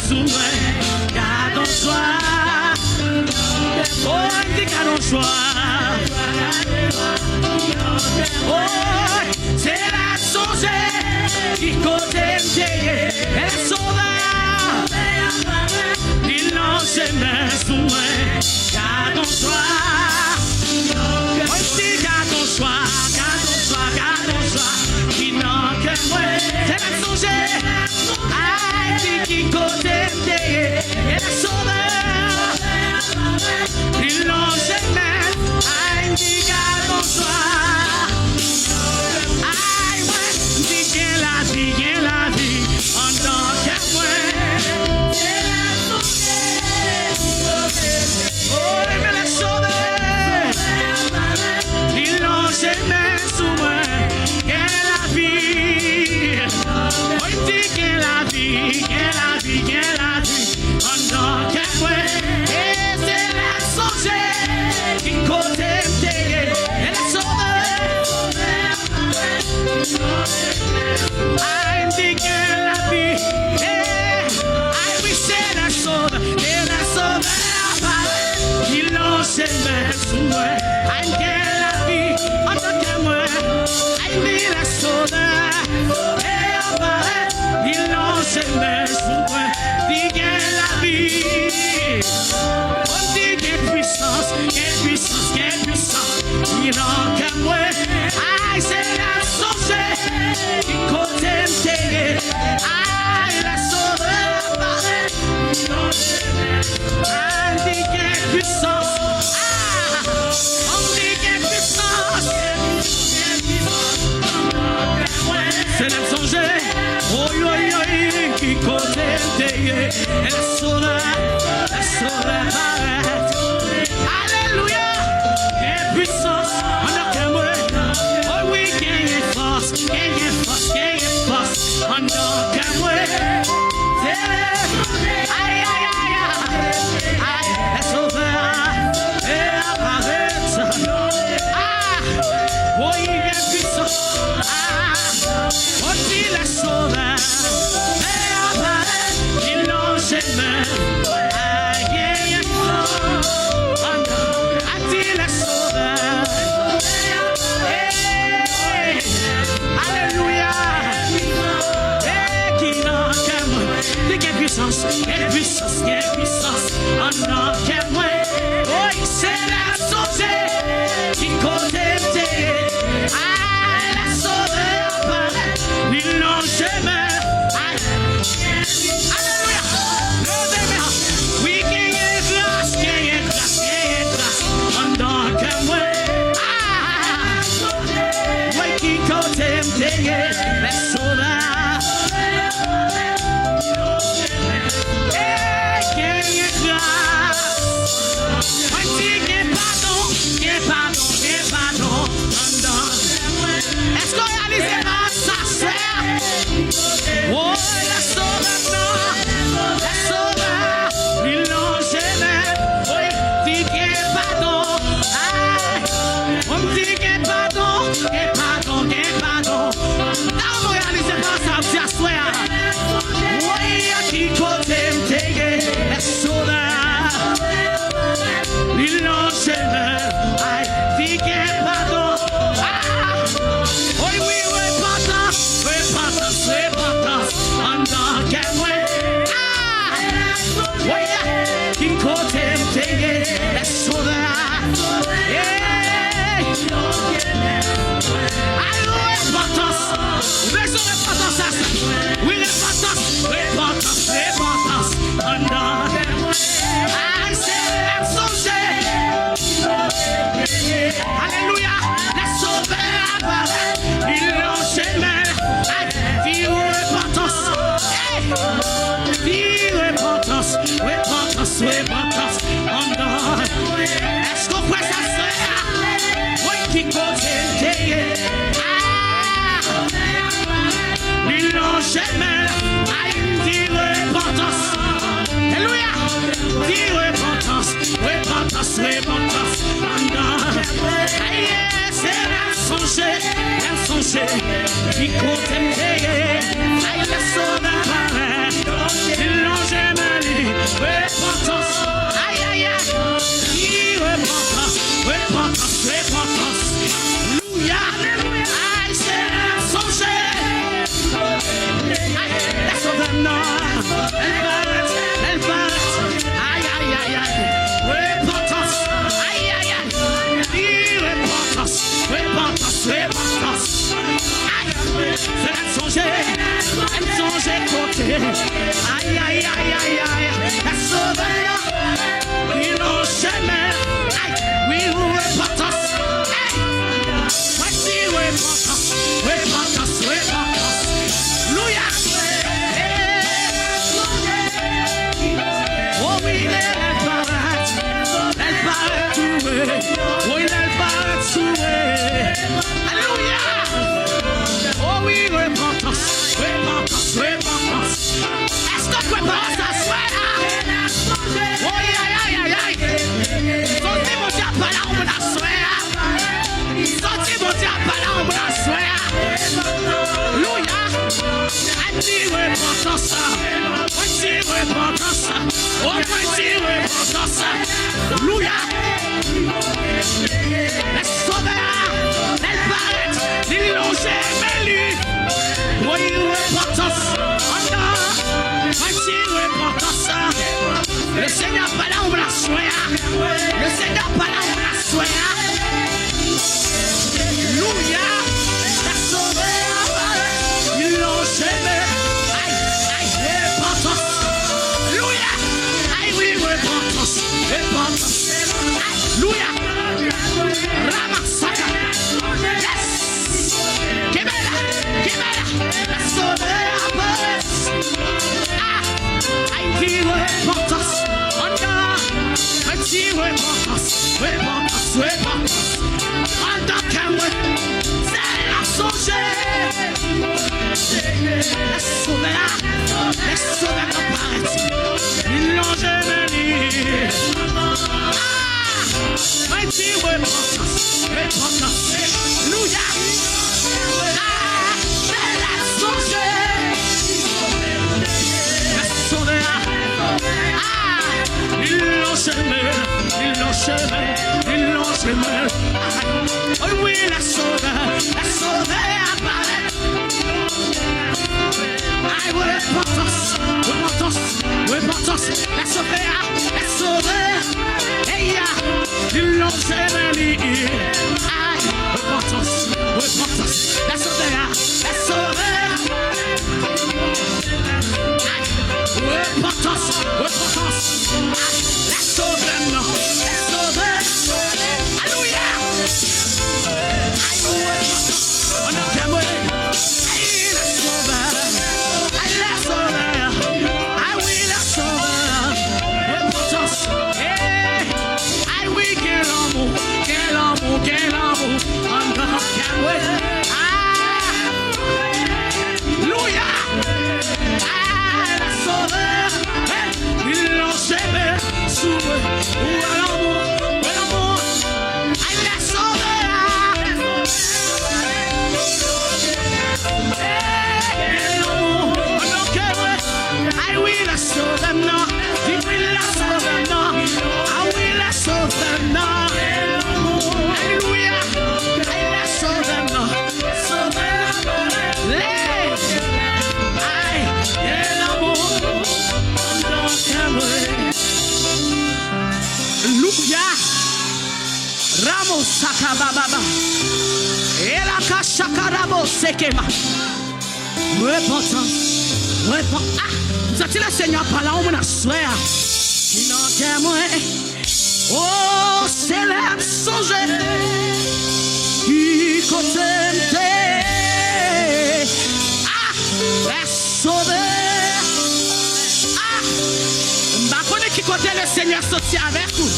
souhait, garde en soi. Oh, dit garde en soi. Oh, c'est la songée qui côté m'teye, elle sauva. Il lance mes souhaits, garde en soi. Oh, dit garde en soi, garde en soi, garde en soi. Qui n'en que moi, c'est la songée. Aïe, dit qui côté m'teye, elle sauva. Il lance mes, aïe, dit garde en soi. La vie, en tant que moi. Oh, il me l'a sauvé. Il lance ses mains sous moi. Quelle la vie. Oh, il dit quelle la vie, quelle la vie, quelle la vie, en tant que moi. Et c'est la songée qui côté m'teye. Elle est sauvée. I think la vie, I wish la sauve, et la sauve, il lance mes souhaits. I think la vie, en tant que moi, I need la sauve, et il lance mes souhaits. Dit que la vie, on dit quelle puissance, quelle puissance, quelle puissance, il en que moi, I c'est la sauve. Qui côté m'teye, aïe la sauve, aïe dit quelle puissance, on dit quelle puissance, c'est la songée, oh yo yo, qui côté m'teye, elle sauve, alléluia, quelle puissance, on a qu'à moi, oh oui, quelle force, on a qu'à moi, aïe, aïe, aïe, aïe, elle sauve, et apparaît, oh, il est puissant, on dit la sauve, et apparaît, il lance ses mains, aïe, on dit la sauve, alléluia. Quelle puissance, quelle puissance, quelle puissance, oh non, quel moi, oh, c'est la songée qui côté m'teye, ah, la sauve apparaît, il n'en jamais, alléluia, le oui, gagne grâce, oh non, quel moi, ah, oui, qui côté m'teye, la sauve. Aïe, aïe, aïe, aïe, aïe. La sauveur, il n'en jamais. Oui, repentance. Voici repentance, repentance, repentance. Louia. Oh oui, elle paraît trouver. Oui, elle paraît trouver. Alléluia. Oh oui, repentance, repentance, repentance. Est-ce que tu prépares ta soirée? Oh aïe, aïe, aïe, aïe. Sortez mon diable par là, on la soirée. Sortez mon diable par là, on la soirée. Alléluia. Anti repentance. Anti repentance. Oh, anti repentance. Alléluia. La sauveur, elle paraît, ils l'ont jamais lu. Oui, repentance. Anti repentance. Le Seigneur pas là, on la soya. Le Seigneur pas là, on la soya. Alléluia. La sauveur, ils l'ont jamais. Aïe, aïe, repentance. Alléluia. Aïe, oui, repentance. Repentance. Alléluia. Ramasaka. Yes. Kemela. Kemela. La sauveur apparaît. I feel repentance. I feel repentance. Repentance. Repentance. Under camera. C'est la songée. La sauveur. La sauveur apparaît. Ils l'ont jamais dit. I feel repentance. Repentance. Alléluia. C'est la songée. Ils l'ont semé, ils l'ont semé, ils l'ont semé. Oh oui, la sauveur apparaît. I repentance, repentance, repentance. La sauveur, hey ya, ils l'ont semé. I repentance, repentance. La sauveur. Repentance, repentance. La sauveur, non. La sauveur. Alléluia. On a fait mourir. Aïe, la sauveur. Aïe, la sauveur. Ah oui, la sauveur. Repentance. Aïe, oui, quel amour. Quel amour, quel amour. On a fait mourir. Alléluia. Ils l'ont jamais sauvé. Où est l'amour? Où est l'amour? Aïe, la sauveur. L'amour, non, que vrai. Aïe, oui, la sauveur, non. Dis oui, la sauveur, non. Ah oui, la sauveur, non. Alléluia. Aïe, la sauveur, non. Sauveur, aïe, et l'amour. Alléluia. Ramos sakababa. Ela kashakarabo sekema. Repentance. Repentance. Ah, vous êtes le Seigneur par là, on m'a souhaité. Qui n'en témoin. Oh, c'est la songée. Qui contemple. Ah, la sauveur. Qui côté le Seigneur sorti avec vous.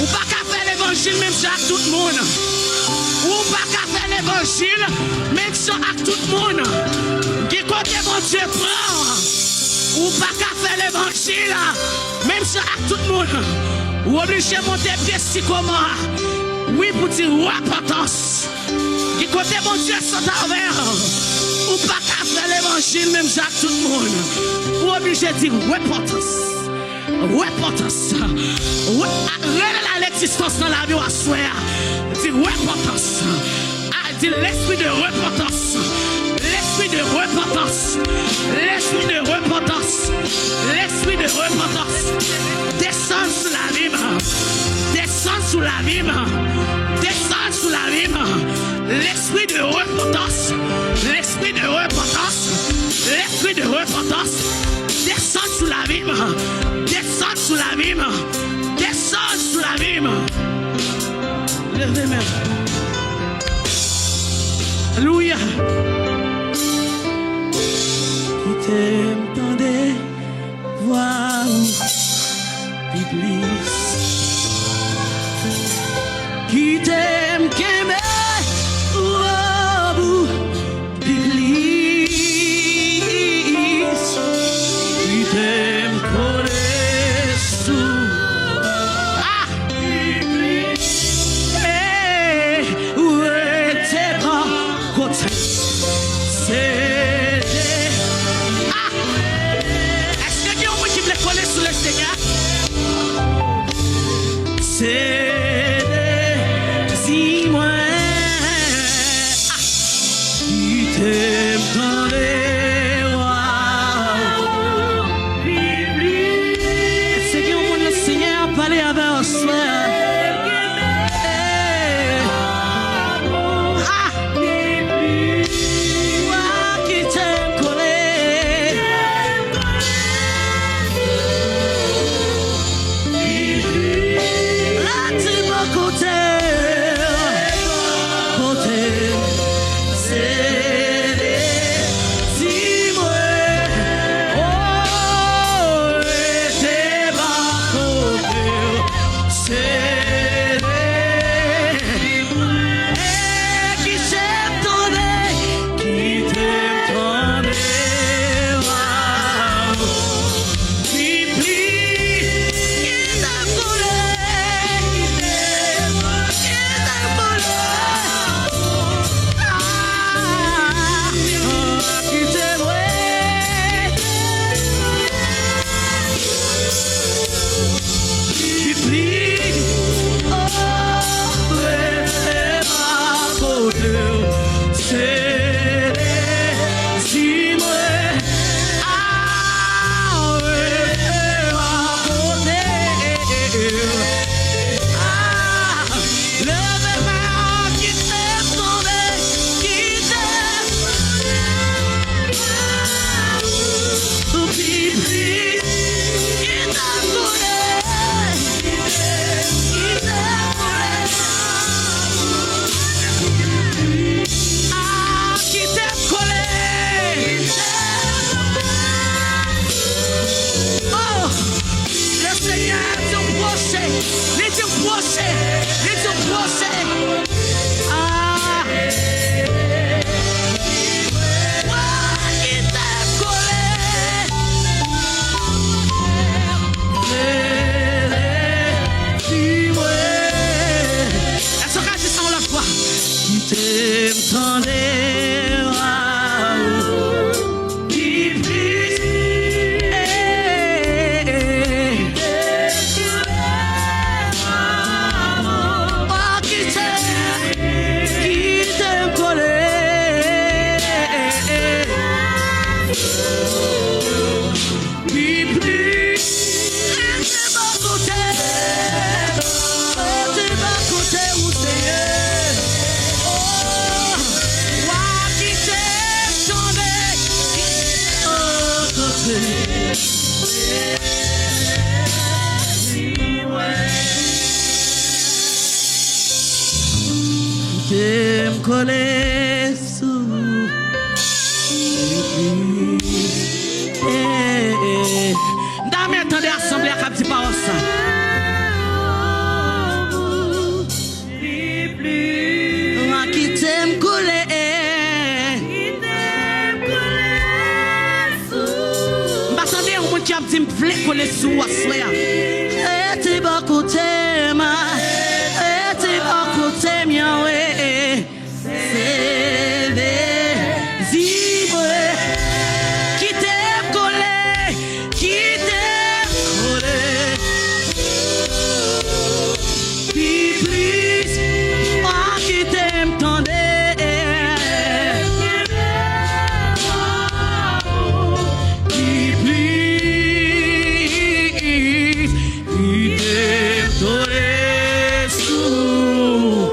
Ou pas qu'à faire l'évangile même si à tout le monde. Ou pas qu'à faire l'évangile même si à tout le monde. Qui côté mon Dieu prend. Ou pas qu'à faire l'évangile même si à tout le monde. Ou obligé de monter pied si comment. Oui pour dire repentance. Qui côté mon Dieu sont envers. Ou pas qu'à faire l'évangile même si à tout le monde. Ou obligé de dire repentance. Repentance. L'existence dans la vie à soi. Dire repentance. Dire l'esprit de repentance. L'esprit de repentance. L'esprit de repentance. L'esprit de repentance. Descends sous la Bible. Descends sous la Bible. Descends sous la Bible. L'esprit de repentance. L'esprit de repentance. esprit de repentance, descend sous la vie, descend sous la vie, descend sous la vie. Levez même. Alléluia. Qui t'aime tant des voix Iblis. Qui t'aime qu'aimer bout Iblis. Qui t'aime coller sous Iblis. Où était pas côté. C'est est-ce que Dieu qui voulait coller sous le Seigneur? C'est dis-moi qui t'aime dans les rois. C'est qui au le Seigneur parler avec un soir. Qui t'aime coller. Là tu vas côté. T'aimes coller sous Dame, attendez, assemblée à Cap Paroisse. Qui t'aime coller M'attendez, on qui a dit me voulait coller sous assoya. Et t'es pas côté ma. Et t'es pas côté mien, ouais. C'est des ivrés qui t'aiment coller, qui t'aiment coller. Puis plus, moi qui t'aime tendre. Puis plus, qui t'aime coller sous.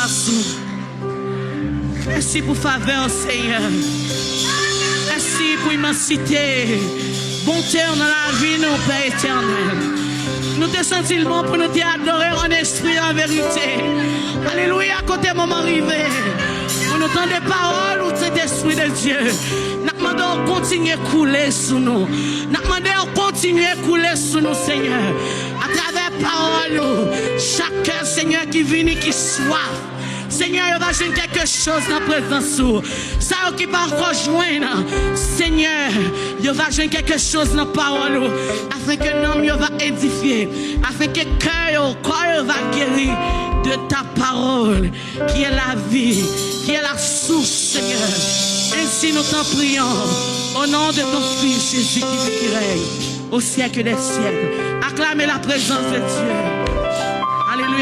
grâce. Merci pour faveur, Seigneur. Merci pour immensité. Bonté dans la vie, nos Père éternel. Nous te sentons bon pour nous t'adorer en esprit, en vérité. Alléluia, côté moment arrivé. Pour nous entendre des paroles ou cet esprit de Dieu. Nous demandons de continuer à couler sur nous. Nous demandons de continuer à couler sur nous, Seigneur. À travers paroles, chacun, Seigneur, qui vient et qui soif. Seigneur, il va jouer quelque chose dans la présence. Ça qui va encore joindre. Seigneur, il va jouer quelque chose dans la parole. Afin que l'homme va édifier. Afin que le cœur va guérir de ta parole. Qui est la vie. Qui est la source, Seigneur. Ainsi nous t'en prions. Au nom de ton Fils Jésus qui règne au siècle des siècles. Acclamez la présence de Dieu. Alléluia.